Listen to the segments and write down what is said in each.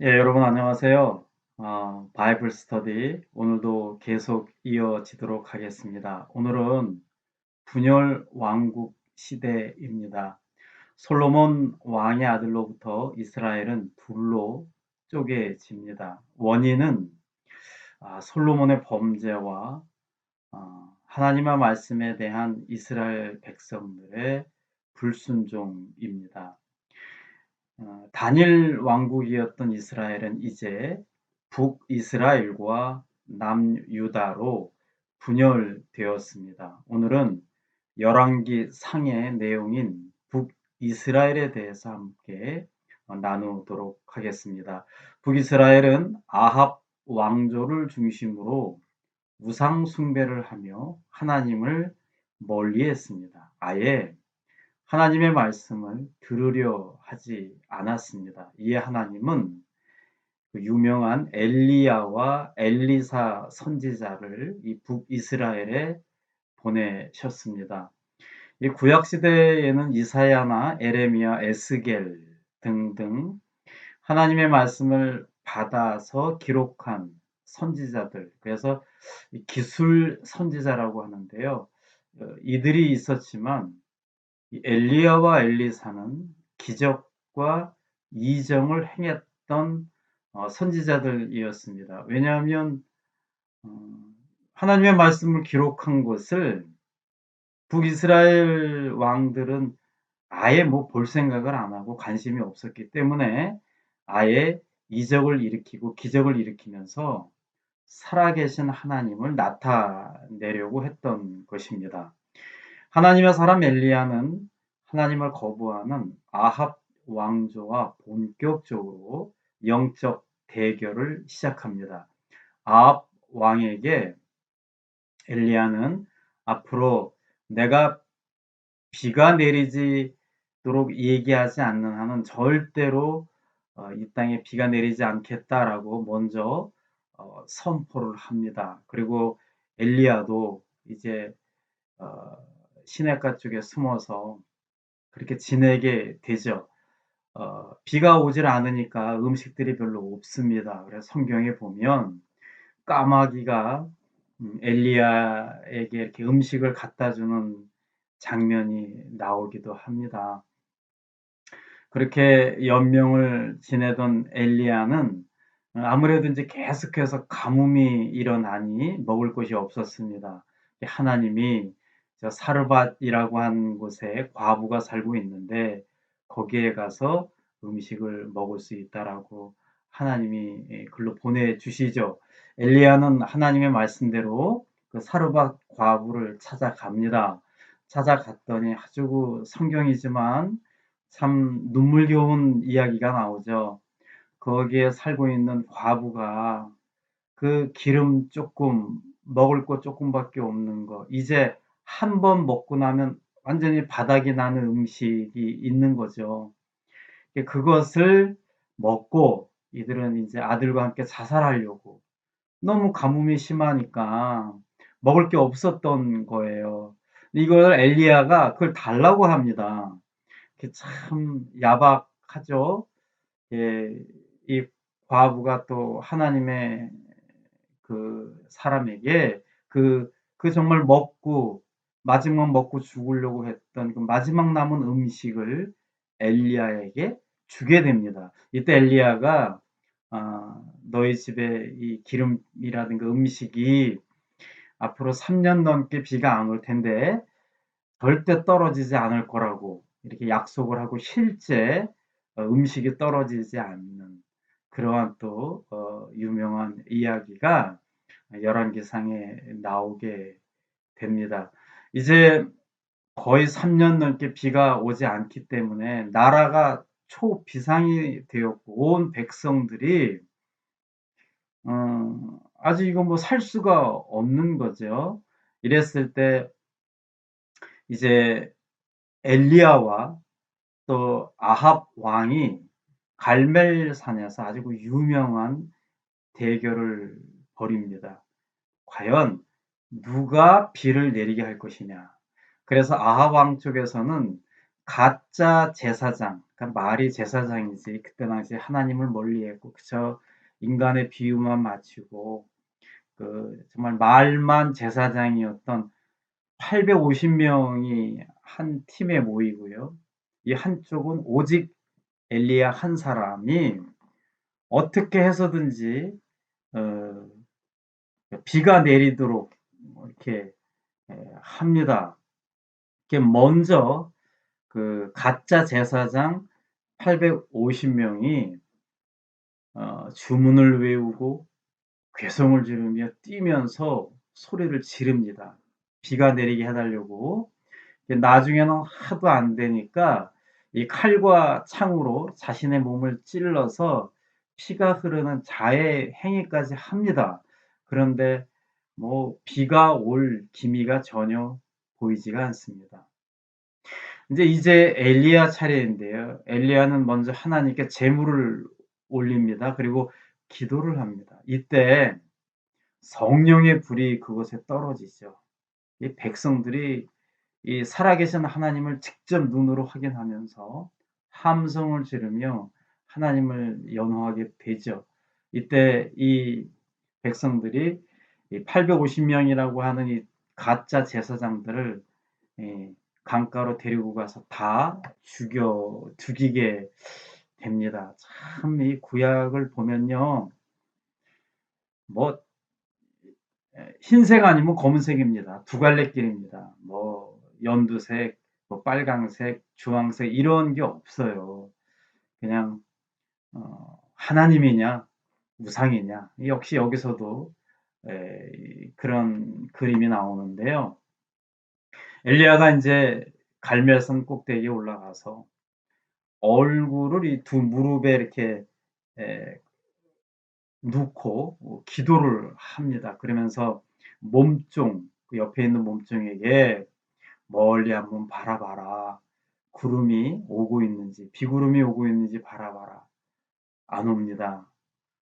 예, 여러분 안녕하세요. 바이블 스터디 오늘도 계속 이어지도록 하겠습니다. 오늘은 분열 왕국 시대입니다. 솔로몬 왕의 아들로부터 이스라엘은 둘로 쪼개집니다. 원인은 솔로몬의 범죄와 하나님의 말씀에 대한 이스라엘 백성들의 불순종입니다. 단일 왕국이었던 이스라엘은 이제 북이스라엘과 남유다로 분열되었습니다. 오늘은 열왕기 상의 내용인 북이스라엘에 대해서 함께 나누도록 하겠습니다. 북이스라엘은 아합 왕조를 중심으로 우상 숭배를 하며 하나님을 멀리했습니다. 아예 하나님의 말씀을 들으려 하지 않았습니다. 이에 하나님은 그 유명한 엘리야와 엘리사 선지자를 이 북이스라엘에 보내셨습니다. 이 구약 시대에는 이사야나 에레미야, 에스겔 등등 하나님의 말씀을 받아서 기록한 선지자들, 그래서 기술 선지자라고 하는데요. 이들이 있었지만 엘리야와 엘리사는 기적과 이정을 행했던 선지자들이었습니다. 왜냐하면 어, 하나님의 말씀을 기록한 것을 북이스라엘 왕들은 아예 뭐 볼 생각을 안 하고 관심이 없었기 때문에 아예 이적을 일으키고 기적을 일으키면서 살아계신 하나님을 나타내려고 했던 것입니다. 하나님의 사람 엘리야는 하나님을 거부하는 아합 왕조와 본격적으로 영적 대결을 시작합니다. 아합 왕에게 엘리야는 앞으로 내가 비가 내리지도록 얘기하지 않는 한은 절대로 이 땅에 비가 내리지 않겠다라고 먼저 선포를 합니다. 그리고 엘리야도 이제 어, 시냇가 쪽에 숨어서 그렇게 지내게 되죠. 비가 오질 않으니까 음식들이 별로 없습니다. 그래서 성경에 보면 까마귀가 엘리야에게 이렇게 음식을 갖다 주는 장면이 나오기도 합니다. 그렇게 연명을 지내던 엘리야는 아무래도 이제 계속해서 가뭄이 일어나니 먹을 것이 없었습니다. 하나님이 저 사르밧이라고 한 곳에 과부가 살고 있는데 거기에 가서 음식을 먹을 수 있다라고 하나님이 글로 보내주시죠. 엘리야는 하나님의 말씀대로 그 사르밧 과부를 찾아갑니다. 찾아갔더니 아주 성경이지만 참 눈물겨운 이야기가 나오죠. 거기에 살고 있는 과부가 그 기름 조금, 먹을 것 조금밖에 없는 거, 이제 한 번 먹고 나면 완전히 바닥이 나는 음식이 있는 거죠. 그것을 먹고 이들은 이제 아들과 함께 자살하려고, 너무 가뭄이 심하니까 먹을 게 없었던 거예요. 이걸 엘리야가 그걸 달라고 합니다. 참 야박하죠. 예, 이 과부가 또 하나님의 그 사람에게 그 정말 마지막 먹고 죽으려고 했던 그 마지막 남은 음식을 엘리야에게 주게 됩니다. 이때 엘리야가 너희 집에 이 기름이라든가 음식이 앞으로 3년 넘게 비가 안 올 텐데 절대 떨어지지 않을 거라고 이렇게 약속을 하고 실제 음식이 떨어지지 않는 그러한 또 유명한 이야기가 열왕기상에 나오게 됩니다. 이제 거의 3년 넘게 비가 오지 않기 때문에 나라가 초비상이 되었고 온 백성들이 아주 이거 뭐 살 수가 없는 거죠. 이랬을 때 이제 엘리야와 또 아합 왕이 갈멜산에서 아주 그 유명한 대결을 벌입니다. 과연 누가 비를 내리게 할 것이냐. 그래서 아합 왕 쪽에서는 가짜 제사장, 그러니까 말이 제사장이지 그때 당시 하나님을 멀리했고 그저 인간의 비유만 맞추고 그 정말 말만 제사장이었던 850명이 한 팀에 모이고요. 이 한쪽은 오직 엘리야 한 사람이 어떻게 해서든지 어, 비가 내리도록 이렇게 합니다. 이렇게 먼저 그 가짜 제사장 850명이 주문을 외우고 괴성을 지르며 뛰면서 소리를 지릅니다. 비가 내리게 해달라고. 나중에는 하도 안 되니까 이 칼과 창으로 자신의 몸을 찔러서 피가 흐르는 자해 행위까지 합니다. 그런데 뭐 비가 올 기미가 전혀 보이지가 않습니다. 이제 엘리야 차례인데요. 엘리야는 먼저 하나님께 제물을 올립니다. 그리고 기도를 합니다. 이때 성령의 불이 그곳에 떨어지죠. 이 백성들이 이 살아계신 하나님을 직접 눈으로 확인하면서 함성을 지르며 하나님을 연호하게 되죠. 이때 이 백성들이 850명이라고 하는 이 가짜 제사장들을 강가로 데리고 가서 다 죽이게 됩니다. 참 이 구약을 보면요. 뭐 흰색 아니면 검은색입니다. 두 갈래 길입니다. 뭐 연두색, 뭐 빨강색, 주황색 이런 게 없어요. 그냥 하나님이냐 우상이냐 역시 여기서도 그런 그림이 나오는데요. 엘리야가 이제 갈멜산 꼭대기에 올라가서 얼굴을 이 두 무릎에 이렇게 에, 놓고 기도를 합니다. 그러면서 몸종, 그 옆에 있는 몸종에게 멀리 한번 바라봐라. 구름이 오고 있는지, 비구름이 오고 있는지 바라봐라. 안 옵니다.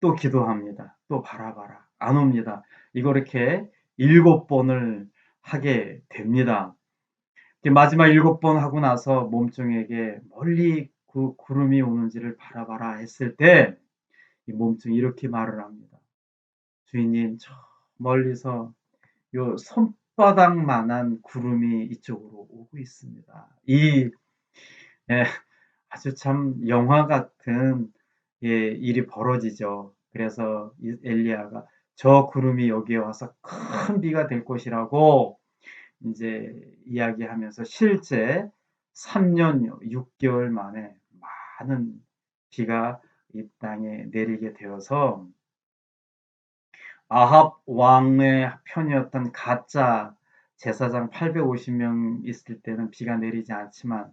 또 기도합니다. 또 바라봐라. 안 옵니다. 이거 이렇게 7번을 하게 됩니다. 마지막 7번 하고 나서 몸종에게 멀리 그 구름이 오는지를 바라봐라 했을 때 이 몸종이 이렇게 말을 합니다. 주인님, 저 멀리서 요 손바닥만한 구름이 이쪽으로 오고 있습니다. 예, 아주 참 영화 같은 일이 벌어지죠. 그래서 엘리야가 저 구름이 여기에 와서 큰 비가 될 것이라고 이제 이야기하면서 실제 3년 6개월 만에 많은 비가 이 땅에 내리게 되어서 아합 왕의 편이었던 가짜 제사장 850명 있을 때는 비가 내리지 않지만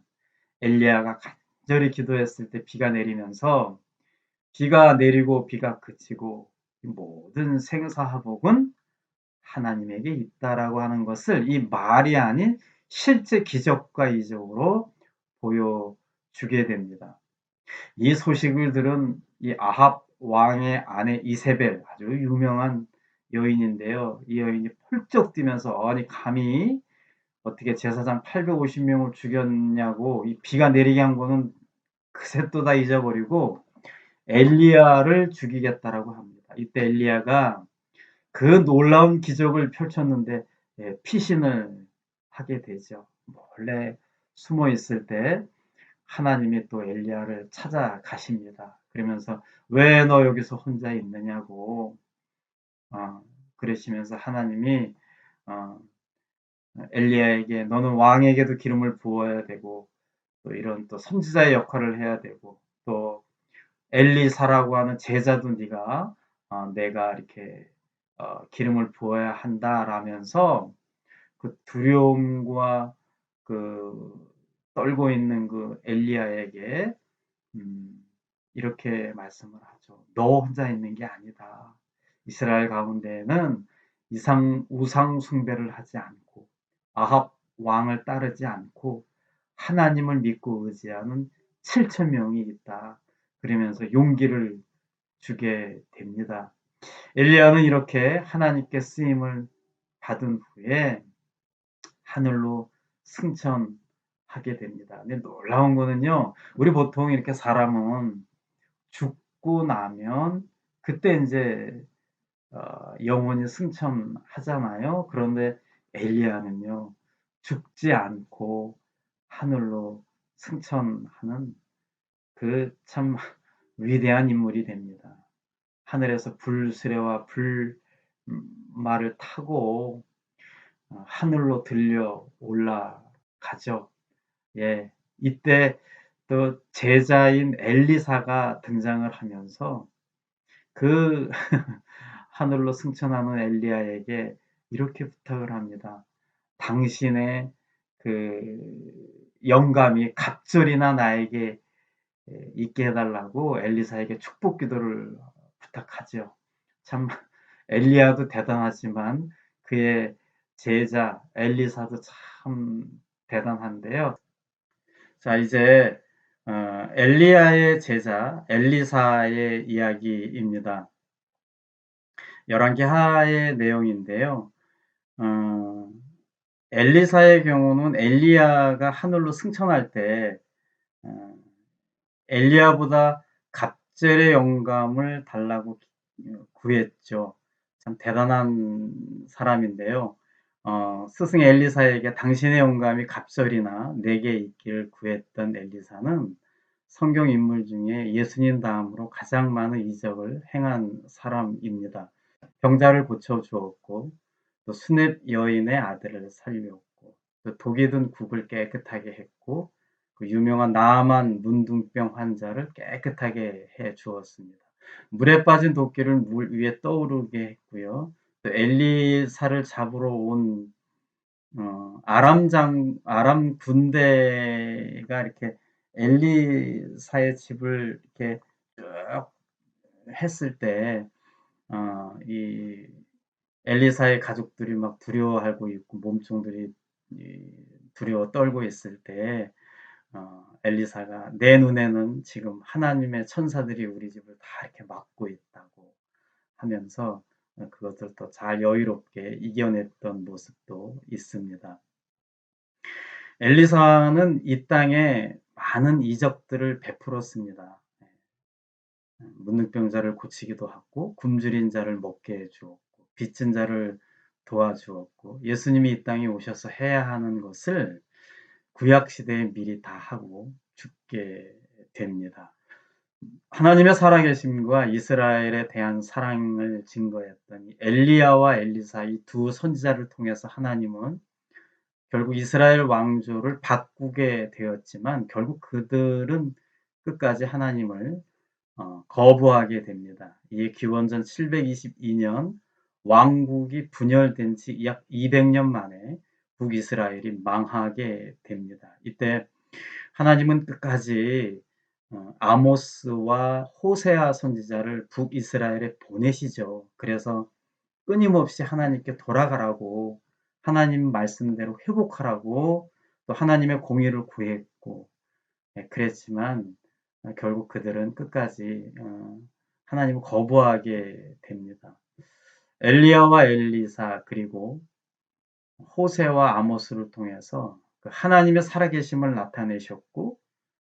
엘리야가 간절히 기도했을 때 비가 내리면서 비가 내리고 비가 그치고 모든 생사화복은 하나님에게 있다라고 하는 것을 이 말이 아닌 실제 기적과 이적으로 보여주게 됩니다. 이 소식을 들은 이 아합 왕의 아내 이세벨 아주 유명한 여인인데요. 이 여인이 펄쩍 뛰면서 아니 감히 어떻게 제사장 850명을 죽였냐고 이 비가 내리게 한 거는 그새 또 다 잊어버리고 엘리야를 죽이겠다라고 합니다. 이때 엘리야가 그 놀라운 기적을 펼쳤는데 피신을 하게 되죠. 원래 숨어 있을 때 하나님이 또 엘리야를 찾아가십니다. 그러면서 왜 너 여기서 혼자 있느냐고 그러시면서 하나님이 어, 엘리야에게 너는 왕에게도 기름을 부어야 되고 또 이런 또 선지자의 역할을 해야 되고 또 엘리사라고 하는 제자도 네가 내가 이렇게 기름을 부어야 한다라면서 그 두려움과 그 떨고 있는 그 엘리야에게 이렇게 말씀을 하죠. 너 혼자 있는 게 아니다. 이스라엘 가운데에는 우상 숭배를 하지 않고 아합 왕을 따르지 않고 하나님을 믿고 의지하는 7천 명이 있다. 그러면서 용기를 주게 됩니다. 엘리야는 이렇게 하나님께 쓰임을 받은 후에 하늘로 승천합니다. 하게 됩니다. 근데 놀라운 거는요. 우리 보통 이렇게 사람은 죽고 나면 그때 인제 영혼이 승천하잖아요. 그런데 엘리야는요. 죽지 않고 하늘로 승천하는 그 참 위대한 인물이 됩니다. 하늘에서 불수레와 불말을 타고 하늘로 들려 올라가죠. 예. 이때 또 제자인 엘리사가 등장을 하면서 그 하늘로 승천하는 엘리야에게 이렇게 부탁을 합니다. 당신의 그 영감이 갑절이나 나에게 있게 해달라고 엘리사에게 축복 기도를 부탁하죠. 참 엘리야도 대단하지만 그의 제자 엘리사도 참 대단한데요. 자, 이제 엘리야의 제자 엘리사의 이야기입니다. 열왕기 하의 내용인데요. 어, 엘리사의 경우는 엘리야가 하늘로 승천할 때 어, 엘리야보다 갑절의 영감을 달라고 구했죠. 참 대단한 사람인데요. 스승 엘리사에게 당신의 영감이 갑절이나 내게 있기를 구했던 엘리사는 성경 인물 중에 예수님 다음으로 가장 많은 이적을 행한 사람입니다. 병자를 고쳐 주었고, 또 수렙 여인의 아들을 살렸고, 또 독이 든 국을 깨끗하게 했고, 그 유명한 나아만 문둥병 환자를 깨끗하게 해 주었습니다. 물에 빠진 도끼를 물 위에 떠오르게 했고요. 또 엘리사를 잡으러 온 아람 군대가 이렇게 엘리사의 집을 이렇게 쭉 했을 때, 이 엘리사의 가족들이 막 두려워하고 있고 몸종들이 두려워 떨고 있을 때 엘리사가 내 눈에는 지금 하나님의 천사들이 우리 집을 다 이렇게 막고 있다고 하면서 그것을 더 잘 여유롭게 이겨냈던 모습도 있습니다. 엘리사는 이 땅에 많은 이적들을 베풀었습니다. 문둥병자를 고치기도 하고 굶주린 자를 먹게 해 주었고 빚진 자를 도와주었고 예수님이 이 땅에 오셔서 해야 하는 것을 구약 시대에 미리 다 하고 죽게 됩니다. 하나님의 살아계심과 이스라엘에 대한 사랑을 증거했던 엘리야와 엘리사 이 두 선지자를 통해서 하나님은 결국 이스라엘 왕조를 바꾸게 되었지만 결국 그들은 끝까지 하나님을 거부하게 됩니다. 이에 기원전 722년 왕국이 분열된 지 약 200년 만에 북이스라엘이 망하게 됩니다. 이때 하나님은 끝까지 아모스와 호세아 선지자를 북이스라엘에 보내시죠. 그래서 끊임없이 하나님께 돌아가라고 하나님 말씀대로 회복하라고 또 하나님의 공의를 구했고 그랬지만 결국 그들은 끝까지 하나님을 거부하게 됩니다. 엘리야와 엘리사 그리고 호세와 아모스를 통해서 그 하나님의 살아계심을 나타내셨고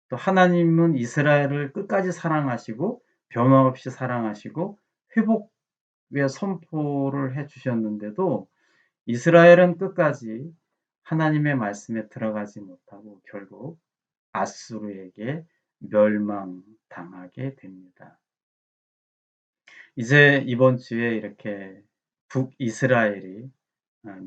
또 하나님은 이스라엘을 끝까지 사랑하시고 변함없이 사랑하시고 회복의 선포를 해주셨는데도 이스라엘은 끝까지 하나님의 말씀에 들어가지 못하고 결국 아수르에게 멸망당하게 됩니다. 이제 이번 주에 이렇게 북이스라엘이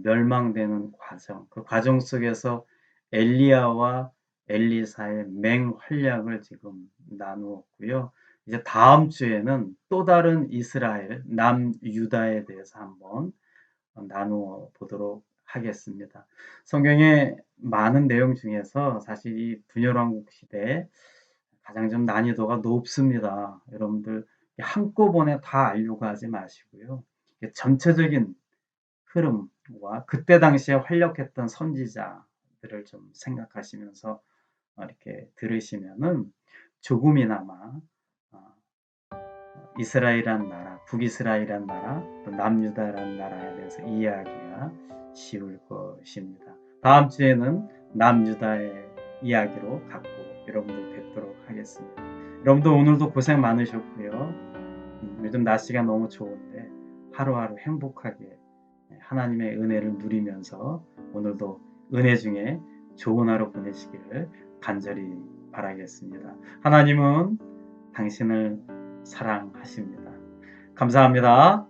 멸망되는 과정, 그 과정 속에서 엘리야와 엘리사의 맹활약을 지금 나누었고요. 이제 다음 주에는 또 다른 이스라엘, 남유다에 대해서 한번 나누어 보도록 하겠습니다. 성경의 많은 내용 중에서 사실 이 분열왕국 시대에 가장 좀 난이도가 높습니다. 여러분들 한꺼번에 다 알려고 하지 마시고요. 전체적인 흐름과 그때 당시에 활약했던 선지자들을 좀 생각하시면서 이렇게 들으시면은 조금이나마 이스라엘이란 나라, 북이스라엘이란 나라, 또 남유다라는 나라에 대해서 이해하기가 쉬울 것입니다. 다음 주에는 남유다의 이야기로 갖고 여러분들 뵙도록 하겠습니다. 여러분들 오늘도 고생 많으셨고요. 요즘 날씨가 너무 좋은데 하루하루 행복하게 하나님의 은혜를 누리면서 오늘도 은혜 중에 좋은 하루 보내시기를 간절히 바라겠습니다. 하나님은 당신을 사랑하십니다. 감사합니다.